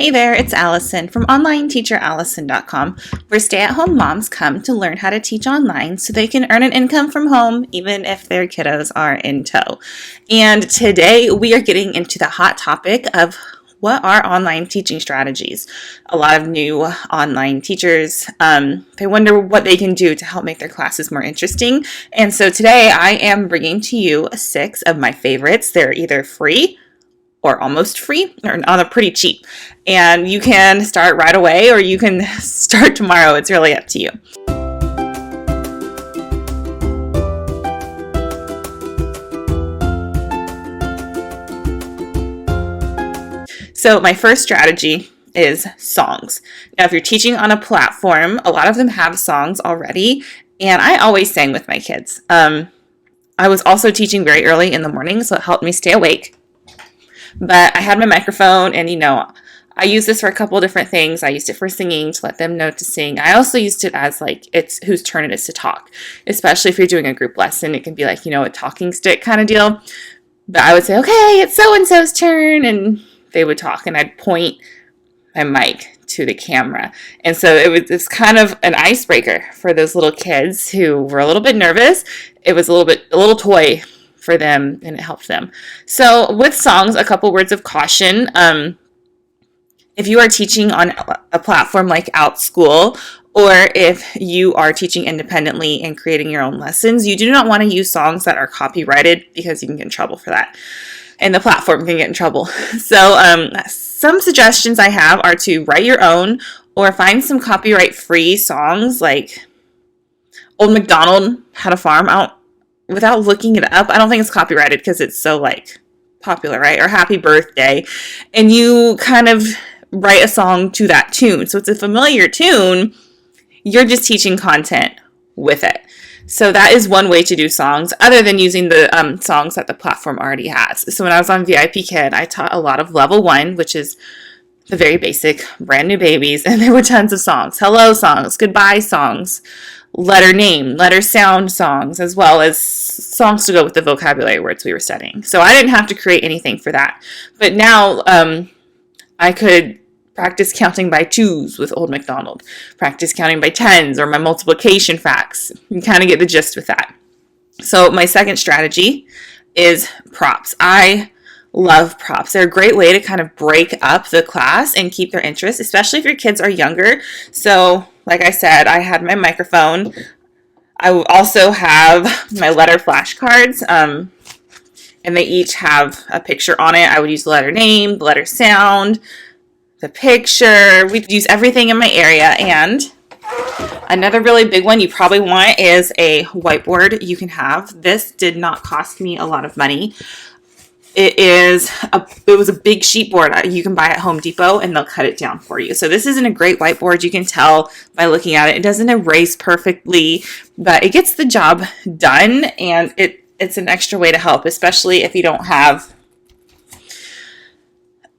Hey there, it's Allison from OnlineTeacherAllison.com, where stay-at-home moms come to learn how to teach online so they can earn an income from home even if their kiddos are in tow. And today we are getting into the hot topic of what are online teaching strategies. A lot of new online teachers, they wonder what they can do to help make their classes more interesting. And so today I am bringing to you 6 of my favorites. They're either free or almost free, or on a pretty cheap. And you can start right away or you can start tomorrow. It's really up to you. So my first strategy is songs. Now, if you're teaching on a platform, a lot of them have songs already, and I always sang with my kids. I was also teaching very early in the morning, so it helped me stay awake. But I had my microphone, and I use this for a couple of different things. I used it for singing to let them know to sing. I also used it as it's whose turn it is to talk, especially if you're doing a group lesson. It can be a talking stick kind of deal. But I would say, okay, it's so-and-so's turn, and they would talk, and I'd point my mic to the camera. And so it's kind of an icebreaker for those little kids who were a little bit nervous. It was a little toy for them, and it helped them. So with songs, a couple words of caution. If you are teaching on a platform like OutSchool, or if you are teaching independently and creating your own lessons, you do not want to use songs that are copyrighted because you can get in trouble for that. And the platform can get in trouble. So some suggestions I have are to write your own or find some copyright-free songs like Old MacDonald Had a Farm out. Without looking it up, I don't think it's copyrighted because it's so popular, right? Or Happy Birthday. And you kind of write a song to that tune. So it's a familiar tune. You're just teaching content with it. So that is one way to do songs other than using the songs that the platform already has. So when I was on VIP Kid, I taught a lot of level 1, which is the very basic brand new babies. And there were tons of songs, hello songs, goodbye songs, letter name, letter sound songs, as well as songs to go with the vocabulary words we were studying. So I didn't have to create anything for that. But now I could practice counting by 2s with Old MacDonald, practice counting by 10s, or my multiplication facts. You kind of get the gist with that. So my second strategy is props. I love props. They're a great way to kind of break up the class and keep their interest, especially if your kids are younger. So like I said, I had my microphone. I also have my letter flashcards, and they each have a picture on it. I would use the letter name, the letter sound, the picture. We'd use everything in my area. And another really big one you probably want is a whiteboard you can have. This did not cost me a lot of money. It was a big sheet board you can buy at Home Depot, and they'll cut it down for you. So this isn't a great whiteboard. You can tell by looking at it. It doesn't erase perfectly, but it gets the job done, and it's an extra way to help, especially if you don't have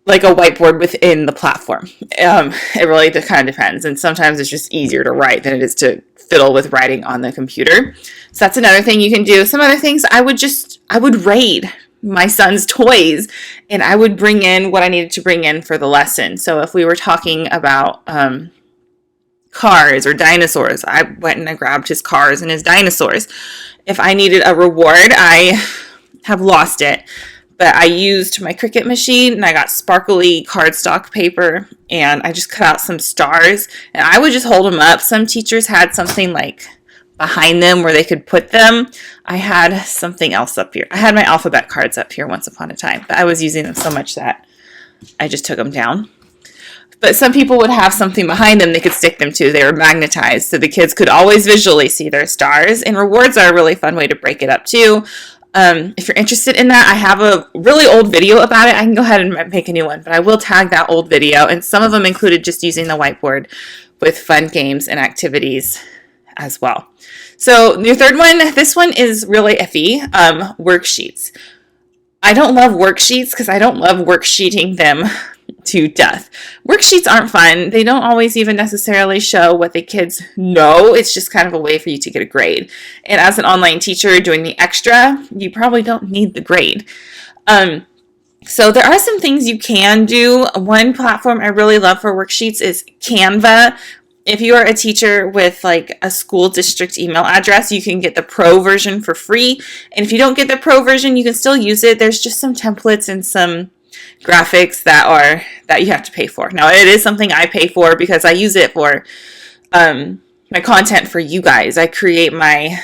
a whiteboard within the platform. It really kind of depends, and sometimes it's just easier to write than it is to fiddle with writing on the computer. So that's another thing you can do. Some other things, I would raid my son's toys, and I would bring in what I needed to bring in for the lesson. So if we were talking about cars or dinosaurs, I went and I grabbed his cars and his dinosaurs. If I needed a reward, I have lost it, but I used my Cricut machine, and I got sparkly cardstock paper, and I just cut out some stars, and I would just hold them up. Some teachers had something behind them where they could put them. I had something else up here. I had my alphabet cards up here once upon a time, but I was using them so much that I just took them down. But some people would have something behind them they could stick them to. They were magnetized, so the kids could always visually see their stars. And rewards are a really fun way to break it up too. If you're interested in that, I have a really old video about it. I can go ahead and make a new one, but I will tag that old video. And some of them included just using the whiteboard with fun games and activities as well. So your third one, this one is really iffy, worksheets. I don't love worksheets because I don't love worksheeting them to death. Worksheets aren't fun. They don't always even necessarily show what the kids know. It's just kind of a way for you to get a grade. And as an online teacher doing the extra, you probably don't need the grade. So there are some things you can do. One platform I really love for worksheets is Canva. If you are a teacher with like a school district email address, you can get the pro version for free. And if you don't get the pro version, you can still use it. There's just some templates and some graphics that you have to pay for. Now, it is something I pay for because I use it for my content for you guys. I create my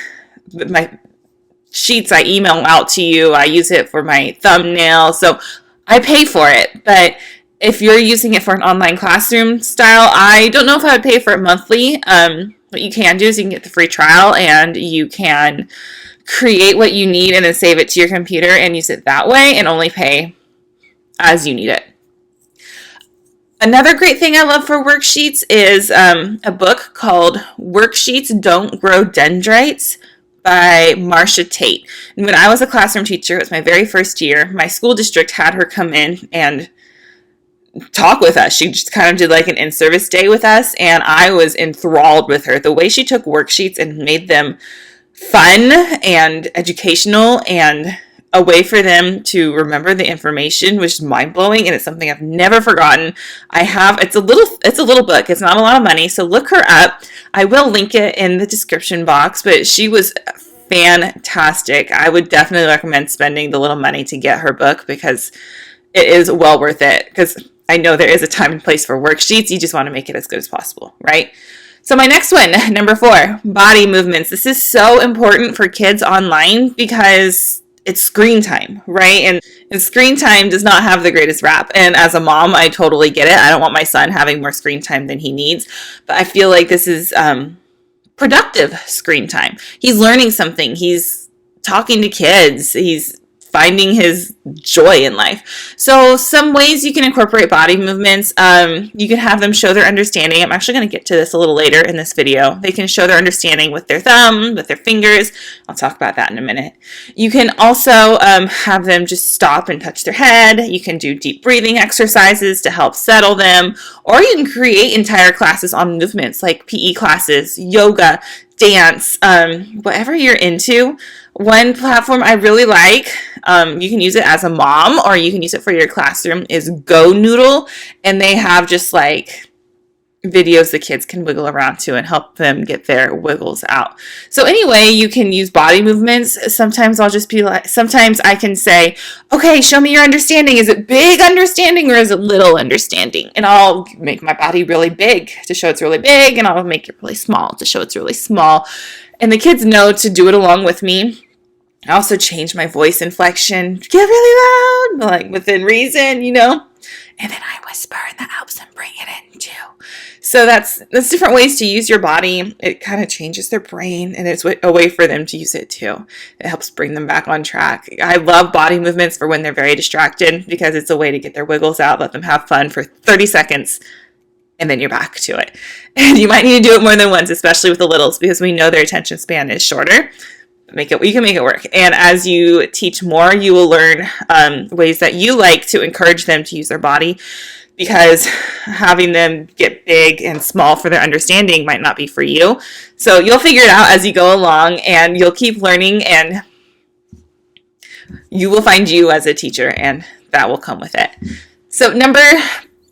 sheets I email out to you. I use it for my thumbnail. So I pay for it. But if you're using it for an online classroom style, I don't know if I would pay for it monthly. What you can do is you can get the free trial and you can create what you need and then save it to your computer and use it that way and only pay as you need it. Another great thing I love for worksheets is a book called Worksheets Don't Grow Dendrites by Marcia Tate. And when I was a classroom teacher, it was my very first year, my school district had her come in and talk with us. She just kind of did like an in-service day with us, and I was enthralled with her. The way she took worksheets and made them fun and educational and a way for them to remember the information was mind-blowing, and it's something I've never forgotten. It's a little book. It's not a lot of money, so look her up. I will link it in the description box, but she was fantastic. I would definitely recommend spending the little money to get her book because it is well worth it, because I know there is a time and place for worksheets. You just want to make it as good as possible, right? So my next one, number 4, body movements. This is so important for kids online because it's screen time, right? And screen time does not have the greatest rap. And as a mom, I totally get it. I don't want my son having more screen time than he needs. But I feel like this is productive screen time. He's learning something. He's talking to kids. He's finding his joy in life. So some ways you can incorporate body movements, you can have them show their understanding. I'm actually going to get to this a little later in this video. They can show their understanding with their thumb, with their fingers. I'll talk about that in a minute. You can also have them just stop and touch their head. You can do deep breathing exercises to help settle them, or you can create entire classes on movements like PE classes, yoga, dance, whatever you're into. One platform I really like, you can use it as a mom or you can use it for your classroom, is Go Noodle, and they have just like videos the kids can wiggle around to and help them get their wiggles out. So anyway, you can use body movements. Sometimes sometimes I can say, okay, show me your understanding. Is it big understanding or is it little understanding? And I'll make my body really big to show it's really big, and I'll make it really small to show it's really small. And the kids know to do it along with me. I also change my voice inflection, get really loud, like within reason, and then I whisper, and that helps them bring it in too. So that's different ways to use your body. It kind of changes their brain, and it's a way for them to use it too. It helps bring them back on track. I love body movements for when they're very distracted because it's a way to get their wiggles out, let them have fun for 30 seconds, and then you're back to it. And you might need to do it more than once, especially with the littles, because we know their attention span is shorter. You can make it work. And as you teach more, you will learn ways that you like to encourage them to use their body, because having them get big and small for their understanding might not be for you. So you'll figure it out as you go along, and you'll keep learning, and you will find you as a teacher, and that will come with it. So number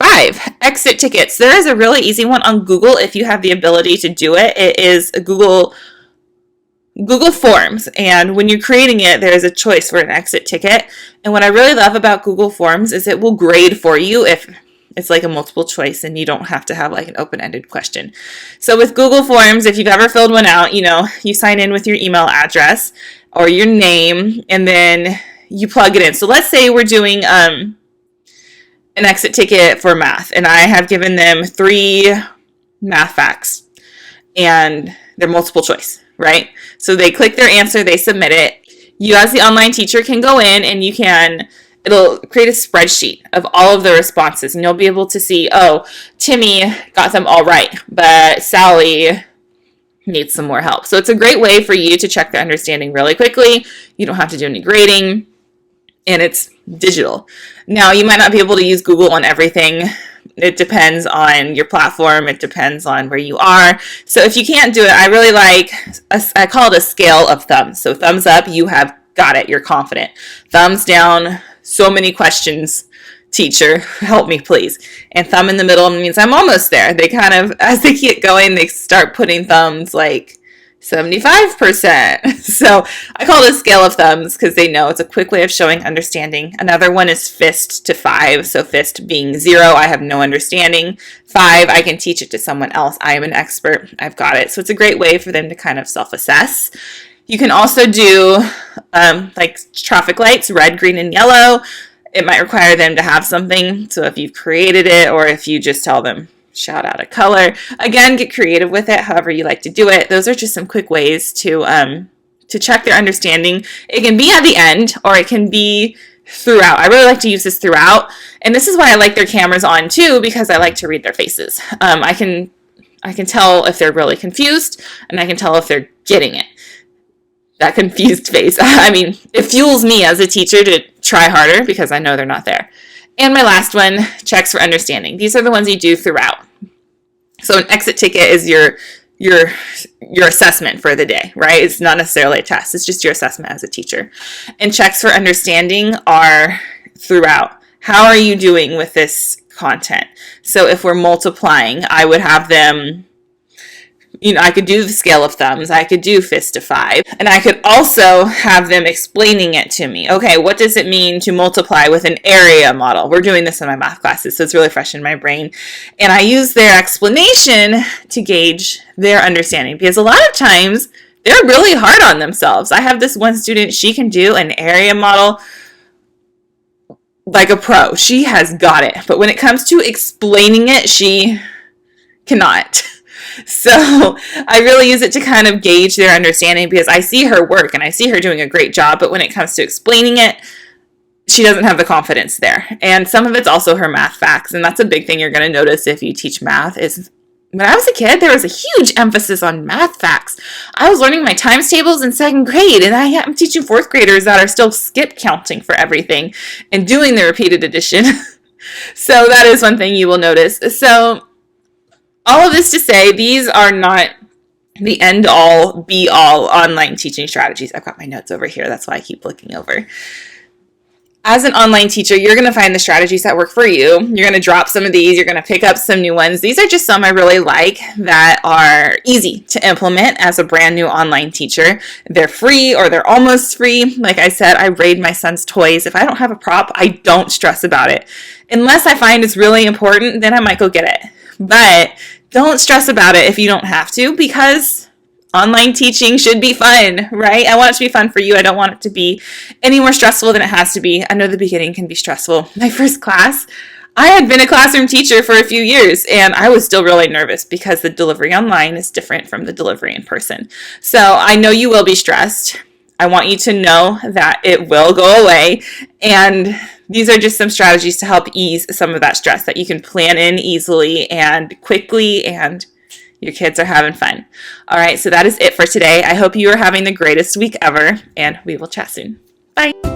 5, exit tickets. There is a really easy one on Google if you have the ability to do it. It is Google Forms, and when you're creating it, there is a choice for an exit ticket. And what I really love about Google Forms is it will grade for you if it's like a multiple choice and you don't have to have like an open-ended question. So with Google Forms, if you've ever filled one out, you sign in with your email address or your name, and then you plug it in. So let's say we're doing an exit ticket for math, and I have given them 3 math facts, and they're multiple choice, right? So they click their answer, they submit it. You as the online teacher can go in and it'll create a spreadsheet of all of the responses, and you'll be able to see, oh, Timmy got them all right, but Sally needs some more help. So it's a great way for you to check their understanding really quickly. You don't have to do any grading, and it's digital. Now, you might not be able to use Google on everything. It depends on your platform. It depends on where you are. So if you can't do it, I really I call it a scale of thumbs. So thumbs up, you have got it. You're confident. Thumbs down, so many questions, teacher, help me please. And thumb in the middle means I'm almost there. They kind of, as they get going, they start putting thumbs like 75%. So I call it a scale of thumbs because they know it's a quick way of showing understanding. Another one is fist to 5. So fist being 0, I have no understanding. 5, I can teach it to someone else. I am an expert. I've got it. So it's a great way for them to kind of self-assess. You can also do like traffic lights, red, green, and yellow. It might require them to have something. So if you've created it, or if you just tell them, shout out a color. Again, get creative with it, however you like to do it. Those are just some quick ways to check their understanding. It can be at the end, or it can be throughout. I really like to use this throughout. And this is why I like their cameras on too, because I like to read their faces. I can tell if they're really confused, and I can tell if they're getting it. That confused face. I mean, it fuels me as a teacher to try harder because I know they're not there. And my last one, checks for understanding. These are the ones you do throughout. So an exit ticket is your assessment for the day, right? It's not necessarily a test. It's just your assessment as a teacher. And checks for understanding are throughout. How are you doing with this content? So if we're multiplying, I would have them, I could do the scale of thumbs, I could do fist to 5, and I could also have them explaining it to me. Okay, what does it mean to multiply with an area model? We're doing this in my math classes, so it's really fresh in my brain. And I use their explanation to gauge their understanding, because a lot of times they're really hard on themselves. I have this one student, she can do an area model like a pro. She has got it. But when it comes to explaining it, she cannot. So I really use it to kind of gauge their understanding, because I see her work and I see her doing a great job, but when it comes to explaining it, she doesn't have the confidence there. And some of it's also her math facts, and that's a big thing you're going to notice if you teach math is when I was a kid, there was a huge emphasis on math facts. I was learning my times tables in 2nd grade, and I'm teaching 4th graders that are still skip counting for everything and doing the repeated addition. So that is one thing you will notice. So all of this to say, these are not the end-all, be-all online teaching strategies. I've got my notes over here. That's why I keep looking over. As an online teacher, you're going to find the strategies that work for you. You're going to drop some of these. You're going to pick up some new ones. These are just some I really like that are easy to implement as a brand new online teacher. They're free, or they're almost free. Like I said, I raid my son's toys. If I don't have a prop, I don't stress about it. Unless I find it's really important, then I might go get it. But don't stress about it if you don't have to, because online teaching should be fun, right? I want it to be fun for you. I don't want it to be any more stressful than it has to be. I know the beginning can be stressful. My first class, I had been a classroom teacher for a few years, and I was still really nervous because the delivery online is different from the delivery in person. So I know you will be stressed. I want you to know that it will go away, and these are just some strategies to help ease some of that stress that you can plan in easily and quickly, and your kids are having fun. All right, so that is it for today. I hope you are having the greatest week ever, and we will chat soon. Bye.